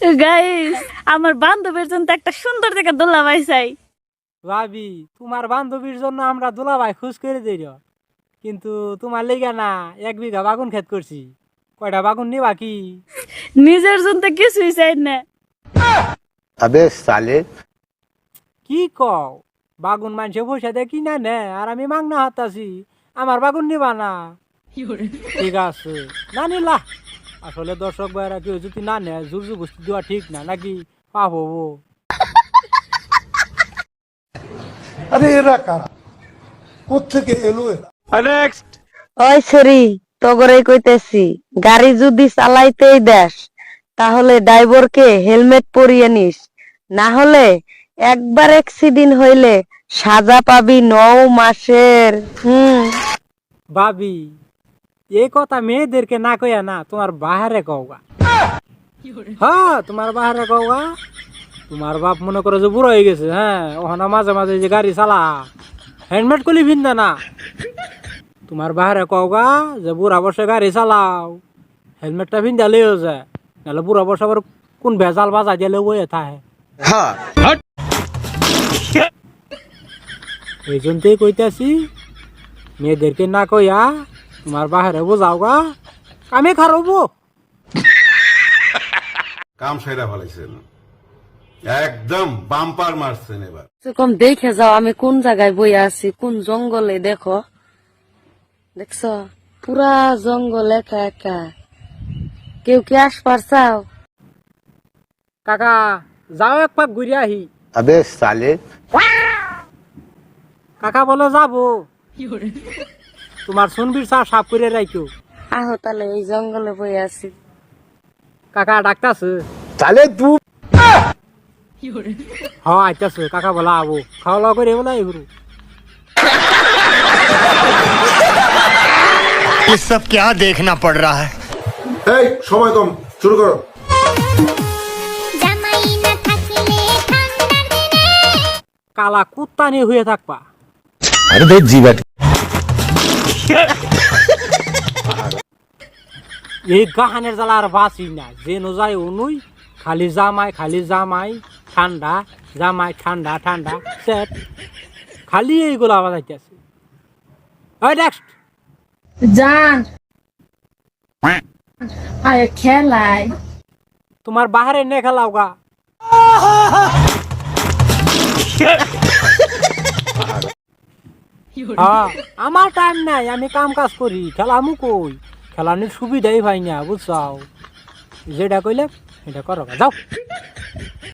Guys, আমার বান্ধবীর জন্য তো একটা সুন্দর দেখে দোলাভাই চাই। ভাবি তোমার বান্ধবীর জন্য আমরা দুলাভাই খুশ করে দিই রে। কিন্তু তোমার লেগে না 1 বিঘা বাগুন ক্ষেত করছি। কয়টা বাগুন নিবা কি? নিজের জন্য তো কিছুই চাই না। अबे साले কি কও? বাগুন মানুষে পয়সা দিয়ে কিনা নে আর আমি মাংনা হাতাছি। আমার বাগুন নিবা না? ঠিক আছে, না নিলা। আসলে দর্শক ভাইরা কেউ যদি না নেয় জোর জবরদস্তি দেওয়া ঠিক না, নাকি পাপ হবো। আরে এরা কারা, কোত্থেকে এলো এরা? ওই সরি তগরেই কইতেছি, গাড়ি যদি চালাইতেই দেশ তাহলে ড্রাইভারকে হেলমেট পরিয়ে নিস, না হলে একবার অ্যাক্সিডেন্ট হইলে সাজা পাবি 9 মাসের। ভাবি এই কথা মেয়েদেরকে না কইয়া না তোমার বাহারে কওগা। হ্যাঁ তোমার বাহারে কওগা। তোমার বাপ মনে করো যে বুড়ো হয়ে গেছে, হ্যাঁ ওখানে মাঝে মাঝে যে গাড়ি চালা হেলমেট কলি ভিন্দা না। তোমার বাহারে কওগা যে বুড়া বসে গাড়ি চালাও, হেলমেটটা ভিন্দা লেও যায়, নাহলে বুড়া বসে আবার কোন ভেজাল বাজা দিলে বয়ে থাকে। এই জন্যই কইতাছি মেয়েদেরকে না কইয়া তোমার বাহারে বোঝাও গা, কামে খারাপবো। কাম সেরা ফেলাইছেন, একদম বাম্পার মারছেন এবার। কম দেখে যাও আমি কোন জায়গায় বই আছি, কোন জঙ্গলে। দেখো, দেখছ পুরা জঙ্গল একা একা, কেউ কি আসবার চাও? কাকা যাও এক পাক ঘুরে আহি। अबे साले কাকা বলে যাবো, তোমার সুনবির চা সাফ করে রাখো। আহো তাহলে, এই জঙ্গলে বই আছি। কাকা ডাকতাছে। साले तू হ্যাঁ আইতাছে, কাকা বলা আবো, খাওয়া দাওয়া করে বলা এগুলো। ये सब क्या देखना पड़ रहा है। এই সময় কম, শুরু করো। কালা কুত্তা নিয়ে হয়ে থাকবা। अरे देख जीवा এই গাহানের জ্বালা আর বাঁচি না, যে নো যায় অনুই খালি জামাই ঠান্ডা, জামাই ঠান্ডা ঠান্ডা সেট, খালি এইগুলো আবার যাইতেছে। ওই নেক্সট জান আরে খেলাই তোমার বাহারে নে খেলাও গা। হ্যাঁ আমার টাইম নাই, আমি কাম কাজ করি, খেলামু কই, খেলানোর সুবিধাই পাই না, বুঝছাও। যেটা কইলে এটা করো গা, যাও।